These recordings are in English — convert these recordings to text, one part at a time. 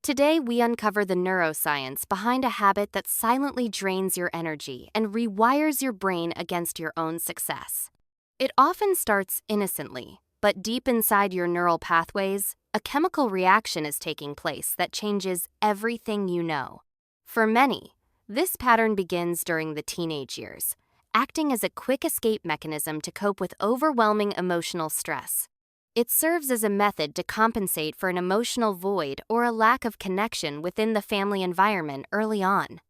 Today, we uncover the neuroscience behind a habit that silently drains your energy and rewires your brain against your own success. It often starts innocently, but deep inside your neural pathways, a chemical reaction is taking place that changes everything you know. For many, this pattern begins during the teenage years, acting as a quick escape mechanism to cope with overwhelming emotional stress. It serves as a method to compensate for an emotional void or a lack of connection within the family environment early on.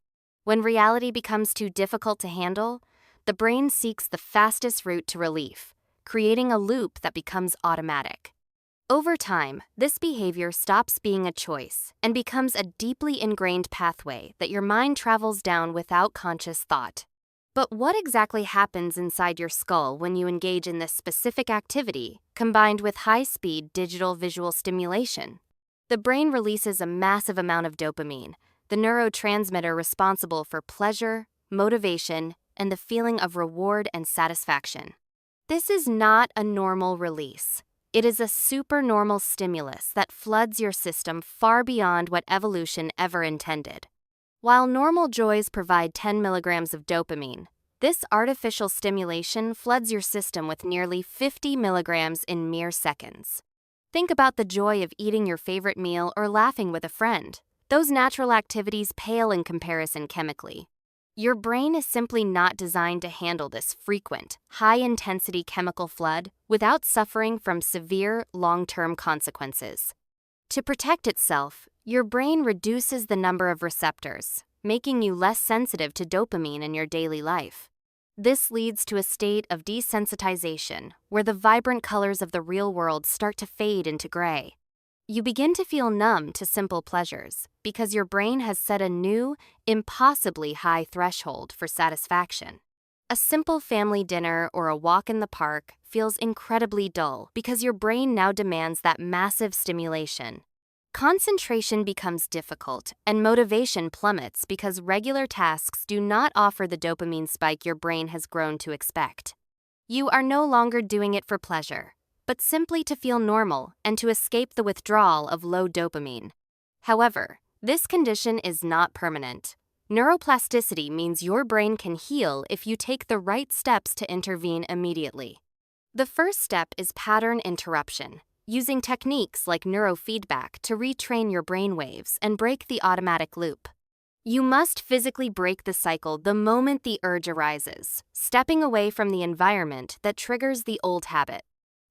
When reality becomes too difficult to handle, the brain seeks the fastest route to relief, creating a loop that becomes automatic. Over time, this behavior stops being a choice and becomes a deeply ingrained pathway that your mind travels down without conscious thought. But what exactly happens inside your skull when you engage in this specific activity, combined with high-speed digital visual stimulation? The brain releases a massive amount of dopamine, the neurotransmitter responsible for pleasure, motivation, and the feeling of reward and satisfaction. This is not a normal release. It is a supernormal stimulus that floods your system far beyond what evolution ever intended. While normal joys provide 10 milligrams of dopamine, this artificial stimulation floods your system with nearly 50 milligrams in mere seconds. Think about the joy of eating your favorite meal or laughing with a friend. Those natural activities pale in comparison chemically. Your brain is simply not designed to handle this frequent, high-intensity chemical flood without suffering from severe, long-term consequences. To protect itself, your brain reduces the number of receptors, making you less sensitive to dopamine in your daily life. This leads to a state of desensitization, where the vibrant colors of the real world start to fade into gray. You begin to feel numb to simple pleasures because your brain has set a new, impossibly high threshold for satisfaction. A simple family dinner or a walk in the park feels incredibly dull because your brain now demands that massive stimulation. Concentration becomes difficult, and motivation plummets because regular tasks do not offer the dopamine spike your brain has grown to expect. You are no longer doing it for pleasure, but simply to feel normal and to escape the withdrawal of low dopamine. However, this condition is not permanent. Neuroplasticity means your brain can heal if you take the right steps to intervene immediately. The first step is pattern interruption, using techniques like neurofeedback to retrain your brain waves and break the automatic loop. You must physically break the cycle the moment the urge arises, stepping away from the environment that triggers the old habit.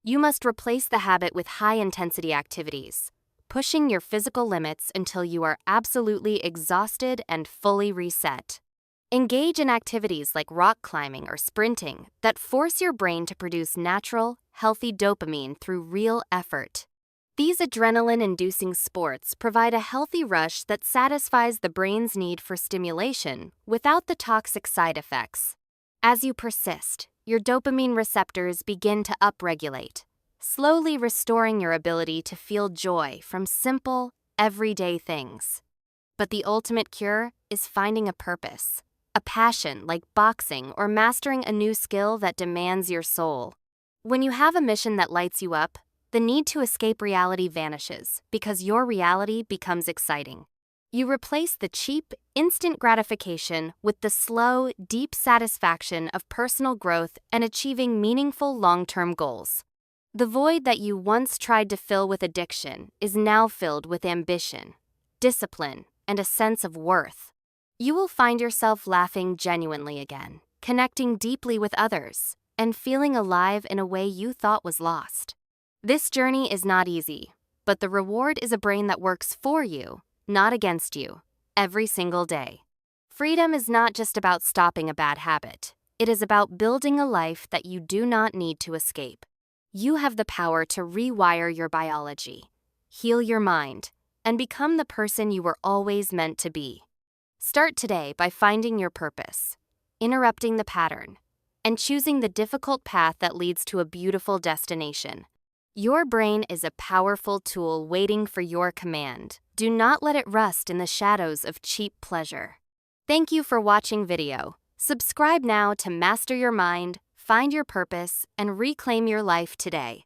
You must replace the habit with high-intensity activities, pushing your physical limits until you are absolutely exhausted and fully reset. Engage in activities like rock climbing or sprinting that force your brain to produce natural, healthy dopamine through real effort. These adrenaline-inducing sports provide a healthy rush that satisfies the brain's need for stimulation without the toxic side effects. As you persist, your dopamine receptors begin to upregulate, slowly restoring your ability to feel joy from simple, everyday things. But the ultimate cure is finding a purpose, a passion like boxing or mastering a new skill that demands your soul. When you have a mission that lights you up, the need to escape reality vanishes because your reality becomes exciting. You replace the cheap, instant gratification with the slow, deep satisfaction of personal growth and achieving meaningful long-term goals. The void that you once tried to fill with addiction is now filled with ambition, discipline, and a sense of worth. You will find yourself laughing genuinely again, connecting deeply with others, and feeling alive in a way you thought was lost. This journey is not easy, but the reward is a brain that works for you, not against you, every single day. Freedom is not just about stopping a bad habit. It is about building a life that you do not need to escape. You have the power to rewire your biology, heal your mind, and become the person you were always meant to be. Start today by finding your purpose, interrupting the pattern, and choosing the difficult path that leads to a beautiful destination. Your brain is a powerful tool waiting for your command. Do not let it rust in the shadows of cheap pleasure. Thank you for watching video. Subscribe now to master your mind, find your purpose, and reclaim your life today.